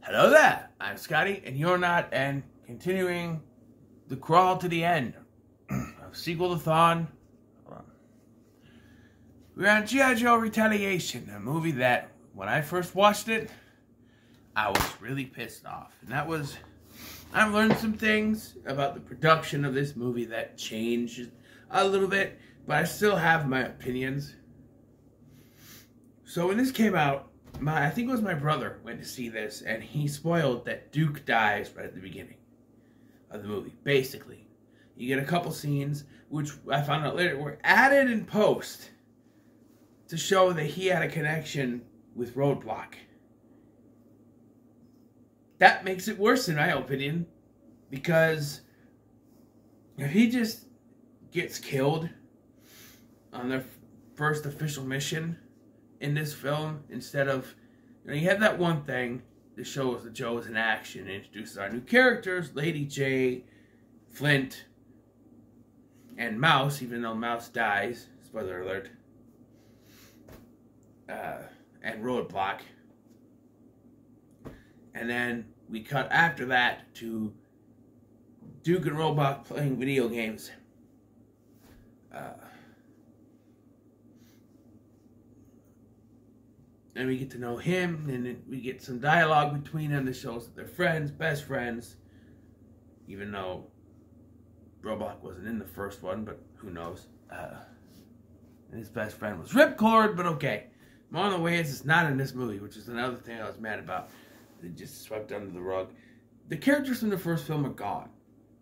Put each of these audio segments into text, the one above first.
Hello there, I'm Scotty, and you're not, and continuing the crawl to the end of Sequel-A-Thon. We're on G.I. Joe Retaliation, a movie that, when I first watched it, I was really pissed off. And that was, I've learned some things about the production of this movie that changed a little bit, but I still have my opinions. So when this came out, I think it was my brother went to see this, and he spoiled that Duke dies right at the beginning of the movie. Basically, you get a couple scenes, which I found out later were added in post to show that he had a connection with Roadblock. That makes it worse in my opinion, because if he just gets killed on their first official mission in this film, instead of, you have that one thing that shows that Joe is in action and introduces our new characters, Lady J, Flint, and Mouse, even though Mouse dies, spoiler alert, and Roadblock. And then we cut after that to Duke and Roadblock playing video games. And we get to know him, and then we get some dialogue between them that shows that they're friends, best friends. Even though Roadblock wasn't in the first one, but who knows. And his best friend was Ripcord, but okay. Marlon Wayans is not in this movie, which is another thing I was mad about. They just swept under the rug. The characters from the first film are gone.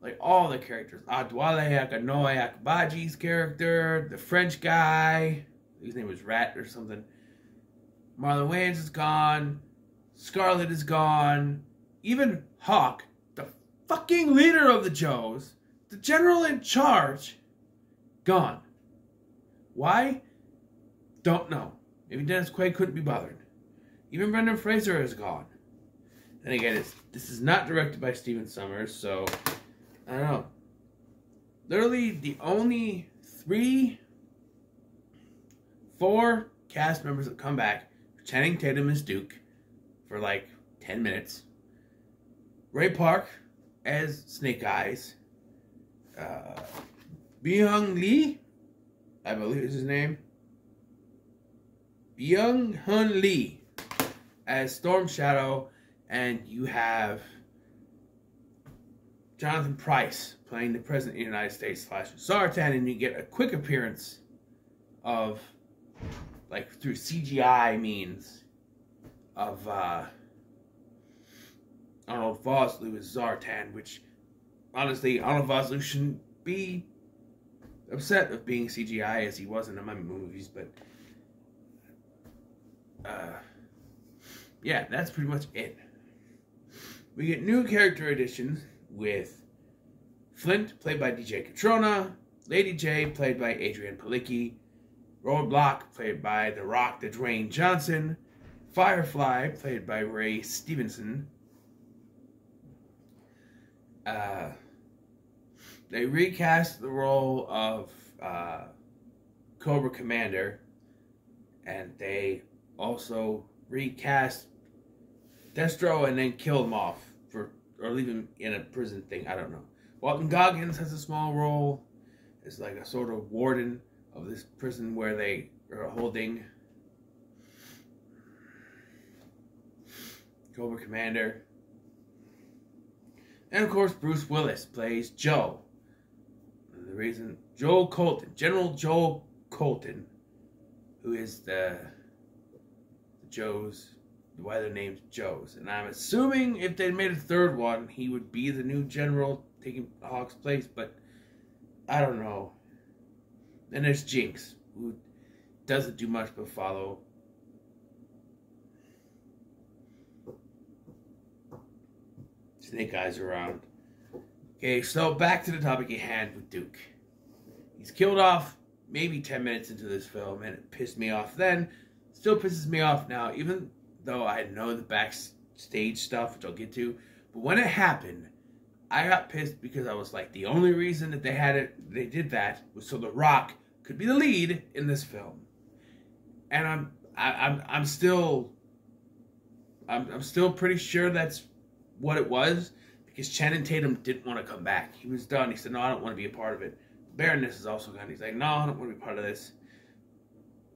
Like, all the characters. Adwale Akanoe Akbaji's character, the French guy, his name was Rat or something. Marlon Wayans is gone. Scarlett is gone. Even Hawk, the fucking leader of the Joes, the general in charge, gone. Why? Don't know. Maybe Dennis Quaid couldn't be bothered. Even Brendan Fraser is gone. Then again, this is not directed by Stephen Sommers, so I don't know. Literally, the only 4 cast members that come back: Channing Tatum as Duke for like 10 minutes, Ray Park as Snake Eyes, Byung Lee, I believe is his name, Byung Hun Lee as Storm Shadow, and you have Jonathan Pryce playing the President of the United States / Zartan, and you get a quick appearance of, like, through CGI means, of Arnold Vosloo as Zartan, which, honestly, Arnold Vosloo shouldn't be upset of being CGI as he was in the Mummy movies, but yeah, that's pretty much it. We get new character additions with Flint, played by DJ Catrona, Lady J, played by Adrienne Palicki, Roadblock, played by The Rock, the Dwayne Johnson, Firefly, played by Ray Stevenson. They recast the role of Cobra Commander, and they also recast Destro and then killed him off or leave him in a prison thing. I don't know. Walton Goggins has a small role as like a sort of warden of this prison where they are holding Cobra Commander. And of course, Bruce Willis plays Joe. And the reason, Joel Colton, General Joel Colton, who is the Joes, why they're named Joes. And I'm assuming if they made a third one, he would be the new general taking Hawk's place, but I don't know. And there's Jinx, who doesn't do much but follow. Snake Eyes around. Okay, so back to the topic at hand with Duke. He's killed off maybe 10 minutes into this film, and it pissed me off then. Still pisses me off now, even though I know the backstage stuff, which I'll get to. But when it happened, I got pissed because I was like, the only reason that they did that was so The Rock could be the lead in this film. And I'm still I'm still pretty sure that's what it was, because Channing Tatum didn't want to come back. He was done. He said, no, I don't want to be a part of it. Baroness is also gone. He's like, no, I don't want to be part of this.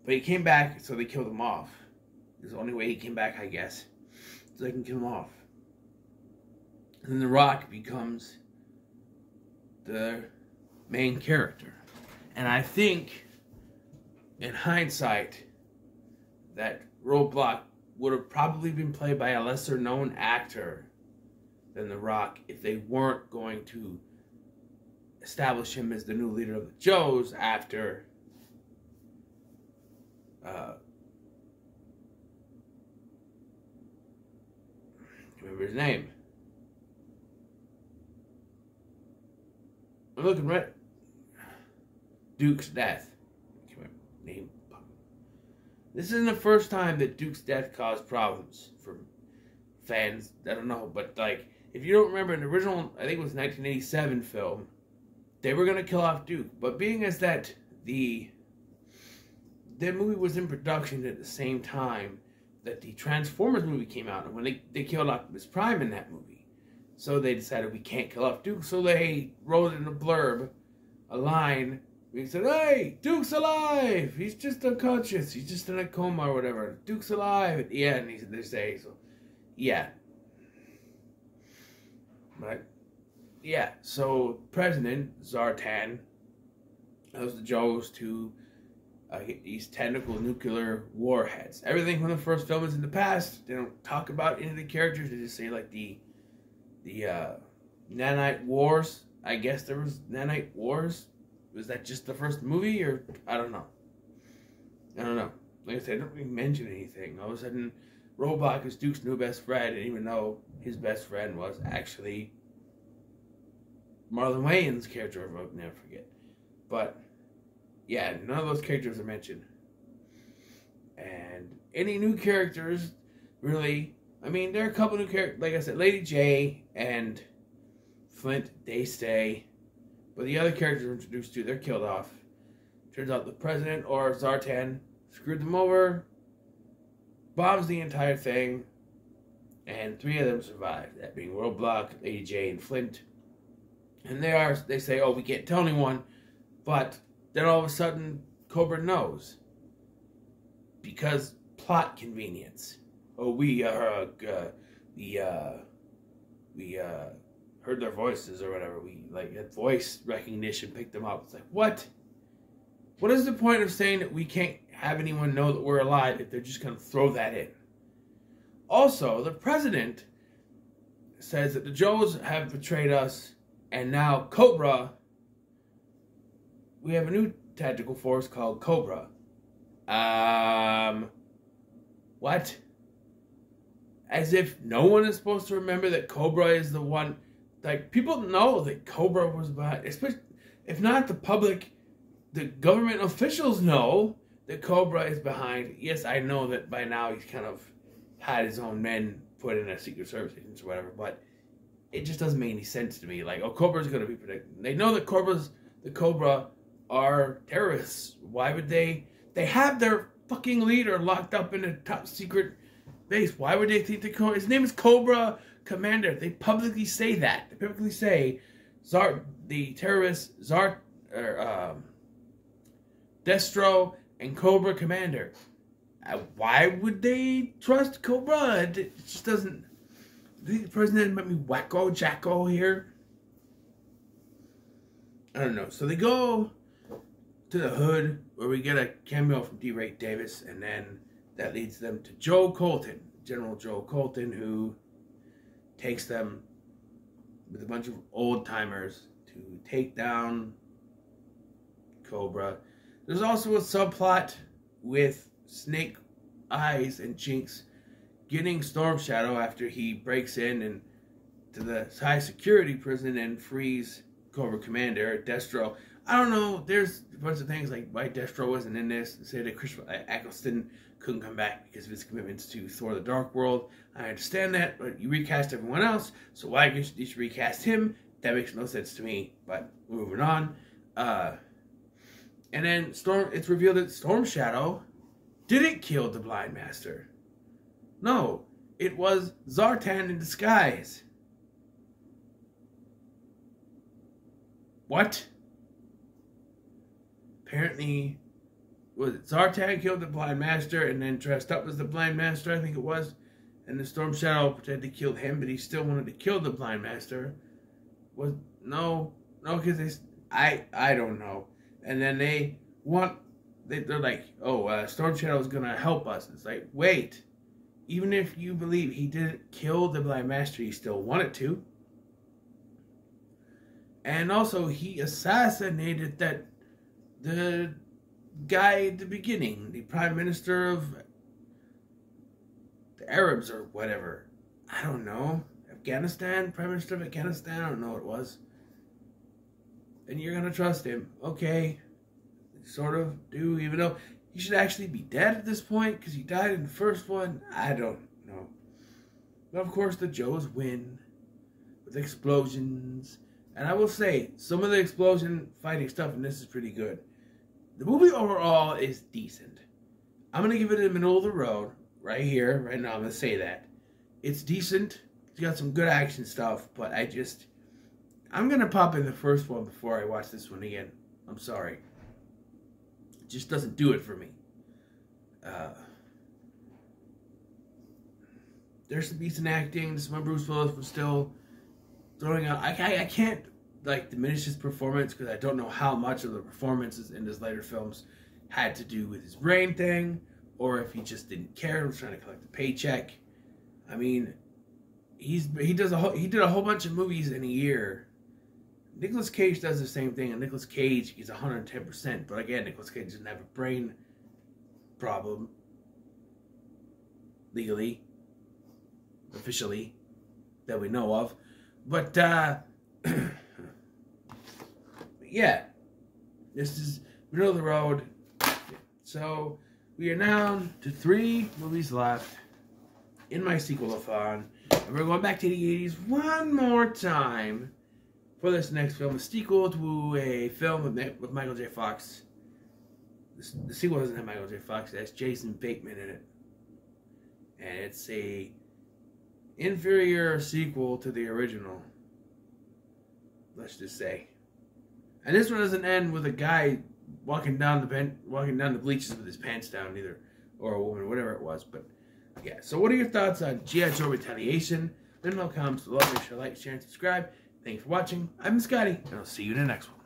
But he came back, so they killed him off. It's the only way he came back, I guess. So they can kill him off. And then The Rock becomes the main character. And I think, in hindsight, that Roadblock would have probably been played by a lesser known actor than The Rock if they weren't going to establish him as the new leader of the Joes after remember his name. I'm looking right. Duke's death. Name. This isn't the first time that Duke's death caused problems for fans. I don't know, but like, if you don't remember, in the original, I think it was 1987 film, they were gonna kill off Duke, but being as that the movie was in production at the same time that the Transformers movie came out, and when they killed Optimus Prime in that movie, so they decided we can't kill off Duke, so they wrote in a blurb, a line. He said, hey, Duke's alive! He's just unconscious. He's just in a coma or whatever. Duke's alive. Yeah, and they say, so, yeah. But, yeah, so President Zartan allows the Joes to get these technical nuclear warheads. Everything from the first film is in the past. They don't talk about any of the characters. They just say, like, the nanite wars. I guess there was nanite wars. Was that just the first movie, or I don't know. I don't know. Like I said, I don't really mention anything. All of a sudden, Roadblock is Duke's new best friend, and even though his best friend was actually Marlon Wayans' character, I'll never forget. But yeah, none of those characters are mentioned. And any new characters, really, I mean, there are a couple new characters. Like I said, Lady J and Flint, they stay. But the other characters were introduced to, they're killed off. Turns out the president, or Zartan, screwed them over, bombs the entire thing, and 3 of them survive. That being Roadblock, Lady J, and Flint. And they say, oh, we can't tell anyone. But then all of a sudden, Cobra knows. Because plot convenience. Oh, we heard their voices or whatever. We, like, that voice recognition picked them up. It's like, what? What is the point of saying that we can't have anyone know that we're alive if they're just going to throw that in? Also, the president says that the Joes have betrayed us, and now Cobra, we have a new tactical force called Cobra. What? As if no one is supposed to remember that Cobra is the one. Like, people know that Cobra was behind, especially, if not the public, the government officials know that Cobra is behind. Yes, I know that by now he's kind of had his own men put in a Secret Service agents or whatever, but it just doesn't make any sense to me. Like, oh, Cobra's going to be protected. They know that the Cobra are terrorists. Why would they have their fucking leader locked up in a top secret base. Why would they think his name is Cobra Commander? They publicly say that. They publicly say the terrorists Destro and Cobra Commander. Why would they trust Cobra? It just doesn't. I think the president might be wacko jacko here. I don't know. So they go to the hood where we get a cameo from D. Ray Davis, and then that leads them to Joe Colton, General Joe Colton, who takes them with a bunch of old timers to take down Cobra. There's also a subplot with Snake Eyes and Jinx getting Storm Shadow after he breaks in and to the high security prison and frees Cobra Commander Destro. I don't know. There's a bunch of things like why Destro wasn't in this. Say that Chris Eccleston couldn't come back because of his commitments to Thor: The Dark World. I understand that, but you recast everyone else, so why you should recast him? That makes no sense to me. But moving on. And then it's revealed that Storm Shadow didn't kill the Blind Master. No, it was Zartan in disguise. What? Apparently, was it Zartan killed the Blind Master and then dressed up as the Blind Master, I think it was, and the Storm Shadow pretended to kill him, but he still wanted to kill the Blind Master. Was no, because I don't know. And then they're like, oh, Storm Shadow is gonna help us. It's like, wait, even if you believe he didn't kill the Blind Master, he still wanted to. And also, he assassinated the guy at the beginning, the Prime Minister of the Arabs or whatever. I don't know. Afghanistan? Prime Minister of Afghanistan? I don't know what it was. And you're going to trust him. Okay. Sort of do, even though he should actually be dead at this point because he died in the first one. I don't know. But of course, the Joes win with explosions. And I will say, some of the explosion fighting stuff in this is pretty good. The movie overall is decent. I'm going to give it in the middle of the road. Right here, right now, I'm going to say that. It's decent. It's got some good action stuff. But I'm going to pop in the first one before I watch this one again. I'm sorry. It just doesn't do it for me. There's some decent acting. Some of Bruce Willis was still throwing out. I can't diminish his performance because I don't know how much of the performances in his later films had to do with his brain thing, or if he just didn't care and was trying to collect a paycheck. I mean, he did a whole bunch of movies in a year. Nicolas Cage does the same thing, and Nicolas Cage is 110%. But again, Nicolas Cage doesn't have a brain problem legally, officially, that we know of. But yeah, this is middle of the road. So we are now to 3 movies left in my Sequel-A-Thon. And we're going back to the 80s one more time for this next film. A sequel to a film with Michael J. Fox. The sequel doesn't have Michael J. Fox. It has Jason Bateman in it. And it's a inferior sequel to the original. Let's just say. And this one doesn't end with a guy walking down the bleachers with his pants down either, or a woman, whatever it was. But yeah. So what are your thoughts on G.I. Joe Retaliation? Let me know in the comments below. Make sure to like, share, and subscribe. Thanks for watching. I'm Scotty, and I'll see you in the next one.